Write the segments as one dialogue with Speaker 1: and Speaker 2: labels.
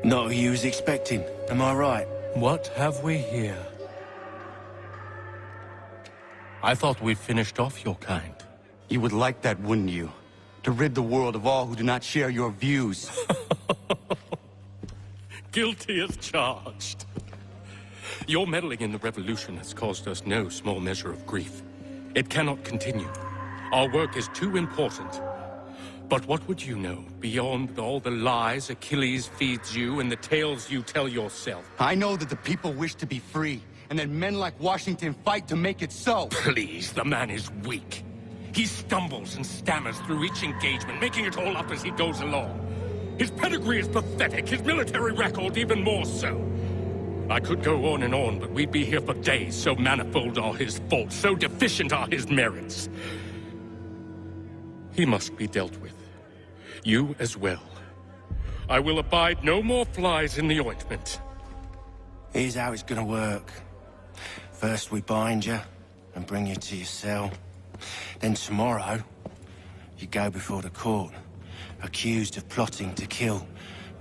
Speaker 1: Not who you was expecting, am I right?
Speaker 2: What have we here? I thought we finished off your kind.
Speaker 3: You would like that, wouldn't you? To rid the world of all who do not share your views.
Speaker 2: Guilty as charged. Your meddling in the revolution has caused us no small measure of grief. It cannot continue. Our work is too important. But what would you know beyond all the lies Achilles feeds you and the tales you tell yourself?
Speaker 3: I know that the people wish to be free, and that men like Washington fight to make it so.
Speaker 2: Please, the man is weak. He stumbles and stammers through each engagement, making it all up as he goes along. His pedigree is pathetic, his military record even more so. I could go on and on, but we'd be here for days, so manifold are his faults, so deficient are his merits. He must be dealt with. You as well. I will abide no more flies in the ointment.
Speaker 1: Here's how it's gonna work. First we bind you and bring you to your cell. Then tomorrow, you go before the court, accused of plotting to kill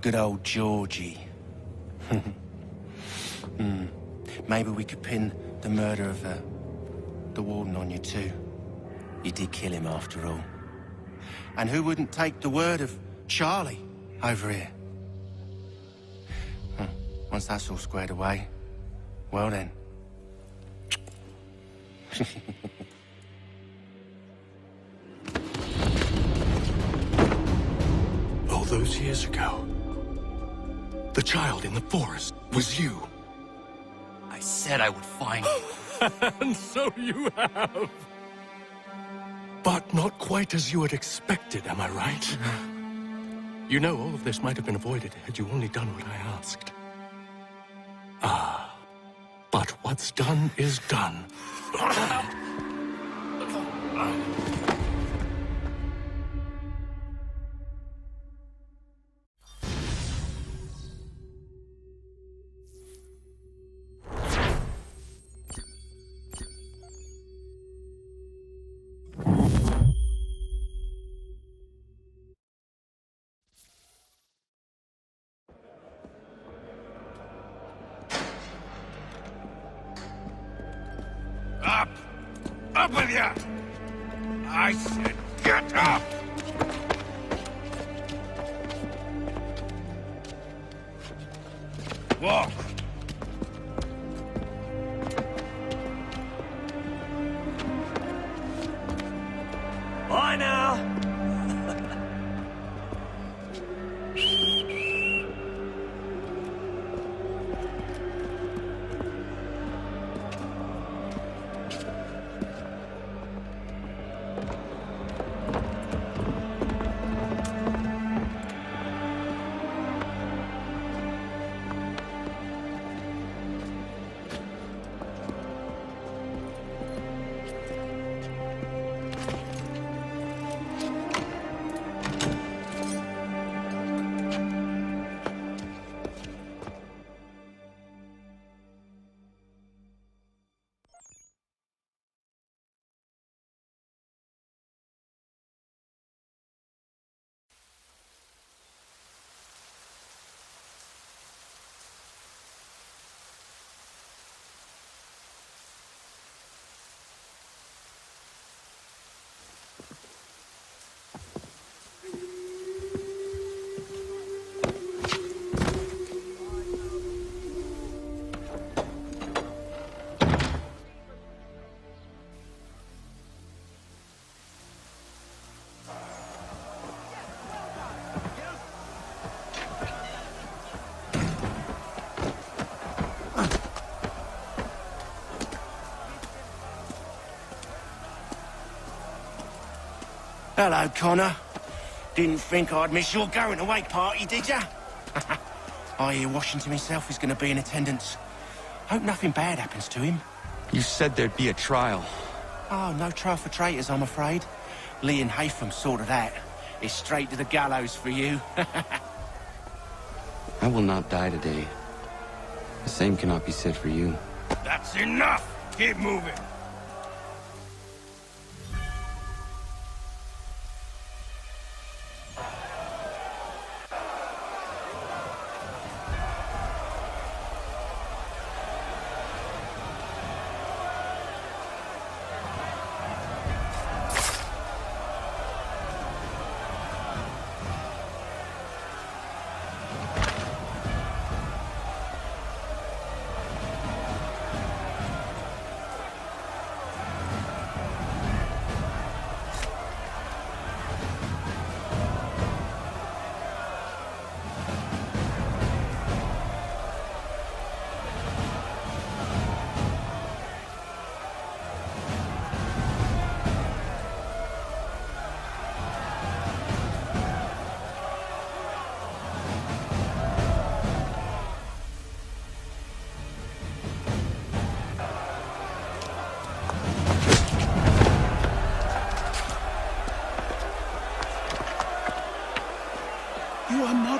Speaker 1: good old Georgie. Maybe we could pin the murder of the warden on you too. You did kill him after all. And who wouldn't take the word of Charlie over here? Once that's all squared away, well then.
Speaker 2: All those years ago, the child in the forest was you.
Speaker 4: I said I would find you.
Speaker 2: And so you have. But not quite as you had expected, am I right? You know, all of this might have been avoided had you only done what I asked. But what's done is done.
Speaker 5: Up! Up with ya! I said get up! Walk!
Speaker 4: Bye now!
Speaker 1: Hello, Connor. Didn't think I'd miss your going away party, did ya? I hear Washington himself is going to be in attendance. Hope nothing bad happens to him.
Speaker 3: You said there'd be a trial.
Speaker 1: Oh, no trial for traitors, I'm afraid. Lee and Haytham sorted that. It's straight to the gallows for you.
Speaker 3: I will not die today. The same cannot be said for you.
Speaker 5: That's enough! Keep moving!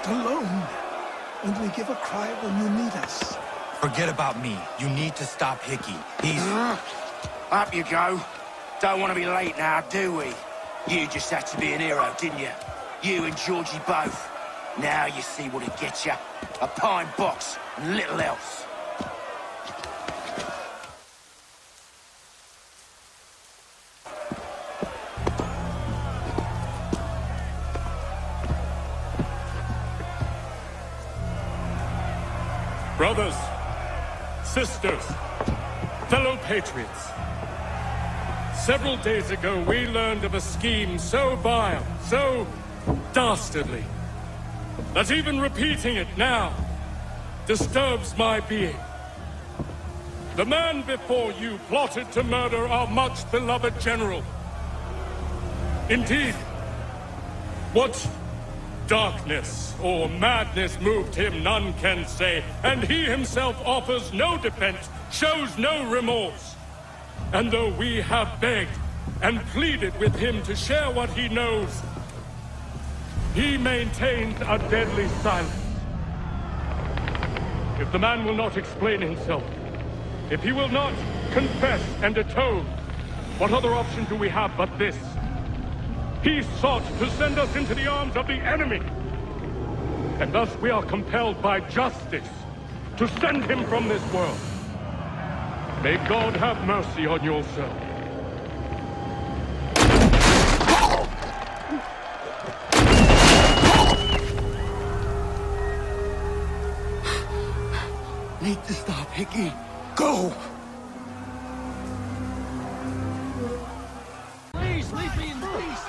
Speaker 6: alone. Only give a cry when you need us.
Speaker 3: Forget about me. You need to stop Hickey. He's...
Speaker 1: Up you go. Don't want to be late now, do we? You just had to be an hero, didn't you? You and Georgie both. Now you see what it gets you. A pine box and little else.
Speaker 2: Brothers, sisters, fellow patriots. Several days ago, we learned of a scheme so vile, so dastardly, that even repeating it now disturbs my being. The man before you plotted to murder our much-beloved general. Indeed, what darkness or madness moved him, none can say, and he himself offers no defense, shows no remorse. And though we have begged and pleaded with him to share what he knows, he maintains a deadly silence. If the man will not explain himself, if he will not confess and atone, what other option do we have but this? He sought to send us into the arms of the enemy. And thus we are compelled by justice to send him from this world. May God have mercy on your soul.
Speaker 3: Need to stop Hickey. Go!
Speaker 6: Please, leave me in peace.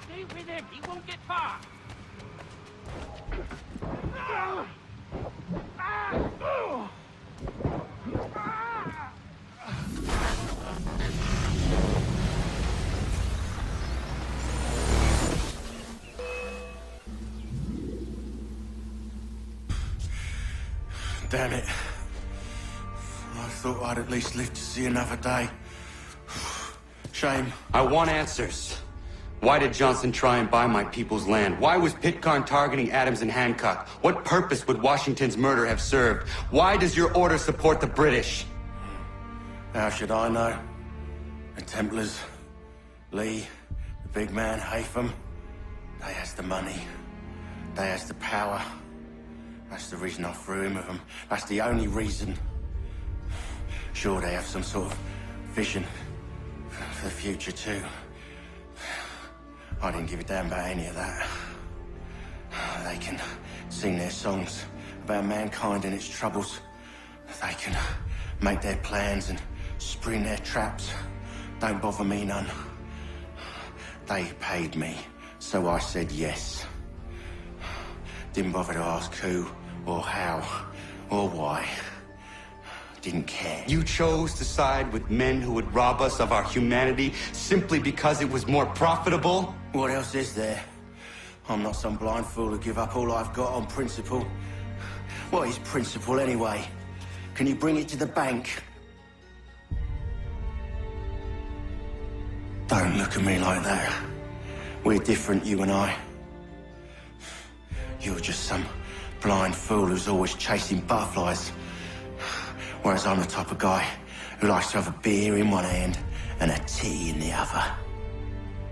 Speaker 5: Stay with him. He won't get far.
Speaker 1: Damn it. I thought I'd at least live to see another day. Shame.
Speaker 3: I want answers. Why did Johnson try and buy my people's land? Why was Pitcairn targeting Adams and Hancock? What purpose would Washington's murder have served? Why does your order support the British?
Speaker 1: How should I know? The Templars, Lee, the big man, Haytham, they has the money. They has the power. That's the reason I threw in with them. That's the only reason. Sure, they have some sort of vision for the future, too. I didn't give a damn about any of that. They can sing their songs about mankind and its troubles. They can make their plans and spring their traps. Don't bother me none. They paid me, so I said yes. Didn't bother to ask who, or how, or why. Didn't care.
Speaker 3: You chose to side with men who would rob us of our humanity simply because it was more profitable?
Speaker 1: What else is there? I'm not some blind fool to give up all I've got on principle. What is principle anyway? Can you bring it to the bank? Don't look at me like that. We're different, you and I. You're just some blind fool who's always chasing butterflies. Whereas I'm the type of guy who likes to have a beer in one hand and a tea in the other.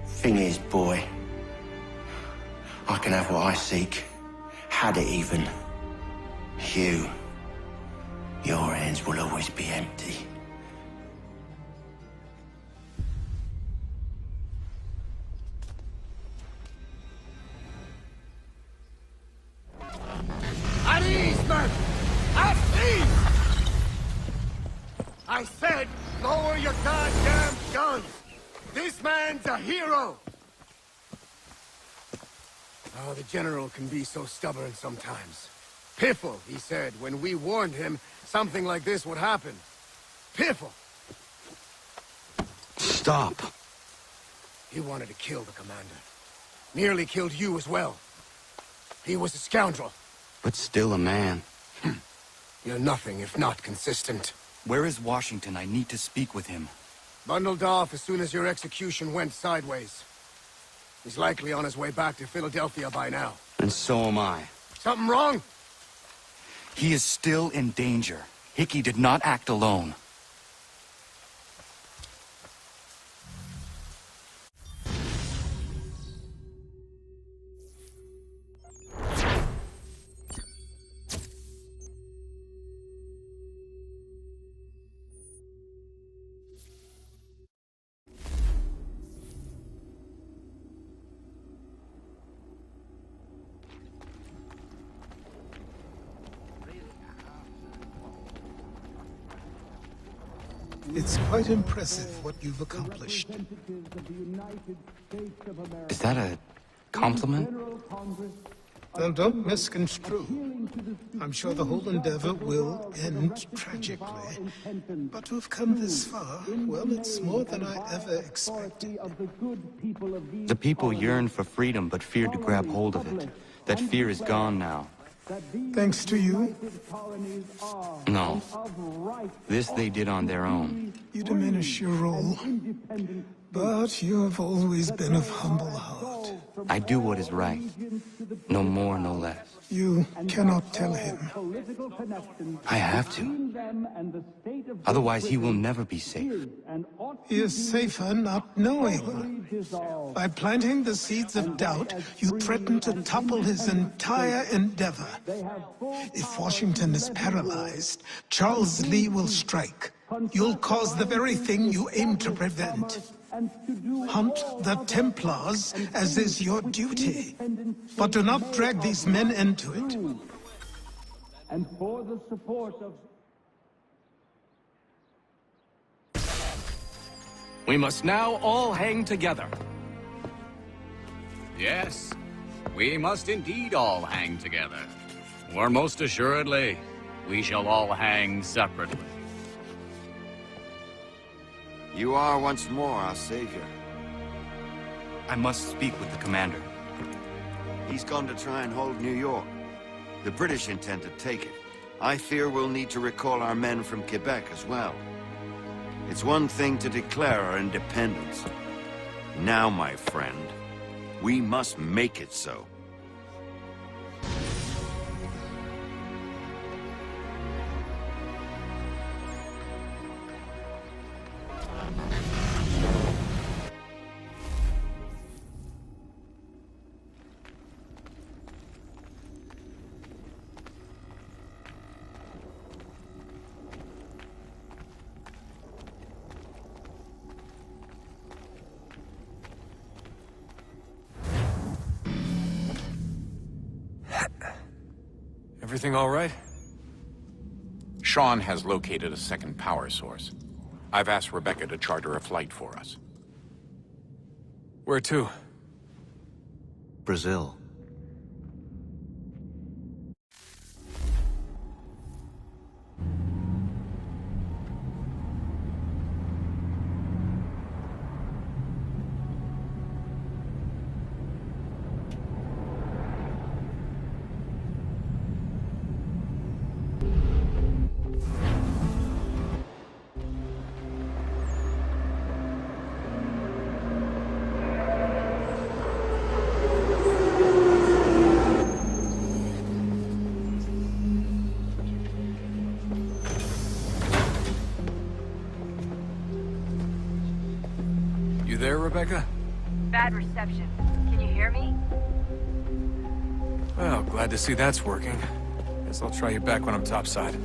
Speaker 1: Thing is, boy, I can have what I seek. Had it even. Your hands will always be empty.
Speaker 5: At ease, men! At ease! I said, lower your goddamn guns! This man's a hero! Oh, the General can be so stubborn sometimes. Piffle, he said, when we warned him something like this would happen. Piffle!
Speaker 3: Stop.
Speaker 5: He wanted to kill the commander. Nearly killed you as well. He was a scoundrel.
Speaker 3: But still a man.
Speaker 5: You're nothing if not consistent.
Speaker 4: Where is Washington? I need to speak with him.
Speaker 5: Bundled off as soon as your execution went sideways. He's likely on his way back to Philadelphia by now.
Speaker 3: And so am I.
Speaker 5: Something wrong?
Speaker 4: He is still in danger. Hickey did not act alone.
Speaker 6: It's quite impressive what you've accomplished.
Speaker 4: Is that a compliment?
Speaker 6: Now, don't misconstrue. I'm sure the whole endeavor will end tragically. But to have come this far, well, it's more than I ever expected.
Speaker 3: The people yearned for freedom but feared to grab hold of it. That fear is gone now.
Speaker 6: Thanks to you,
Speaker 3: No. This they did on their own.
Speaker 6: you diminish your role. But you have always been of humble heart.
Speaker 3: I do what is right. No more, no less.
Speaker 6: You cannot tell him.
Speaker 3: I have to. Otherwise, he will never be safe.
Speaker 6: He is safer not knowing. By planting the seeds of doubt, you threaten to topple his entire endeavor. If Washington is paralyzed, Charles Lee will strike. You'll cause the very thing you aim to prevent. Hunt the Templars, as is your duty. But do not drag these men into it.
Speaker 7: And for the support of...
Speaker 2: We must now all hang together.
Speaker 8: Yes, we must indeed all hang together. Or most assuredly, we shall all hang separately.
Speaker 9: You are once more our savior.
Speaker 4: I must speak with the commander.
Speaker 9: He's gone to try and hold New York. The British intend to take it. I fear we'll need to recall our men from Quebec as well. It's one thing to declare our independence. Now, my friend, we must make it so.
Speaker 10: Everything all right?
Speaker 2: Sean has located a second power source. I've asked Rebecca to charter a flight for us.
Speaker 10: Where to?
Speaker 3: Brazil.
Speaker 10: You there, Rebecca?
Speaker 11: Bad reception. Can you hear me?
Speaker 10: Well, glad to see that's working. Guess I'll try you back when I'm topside.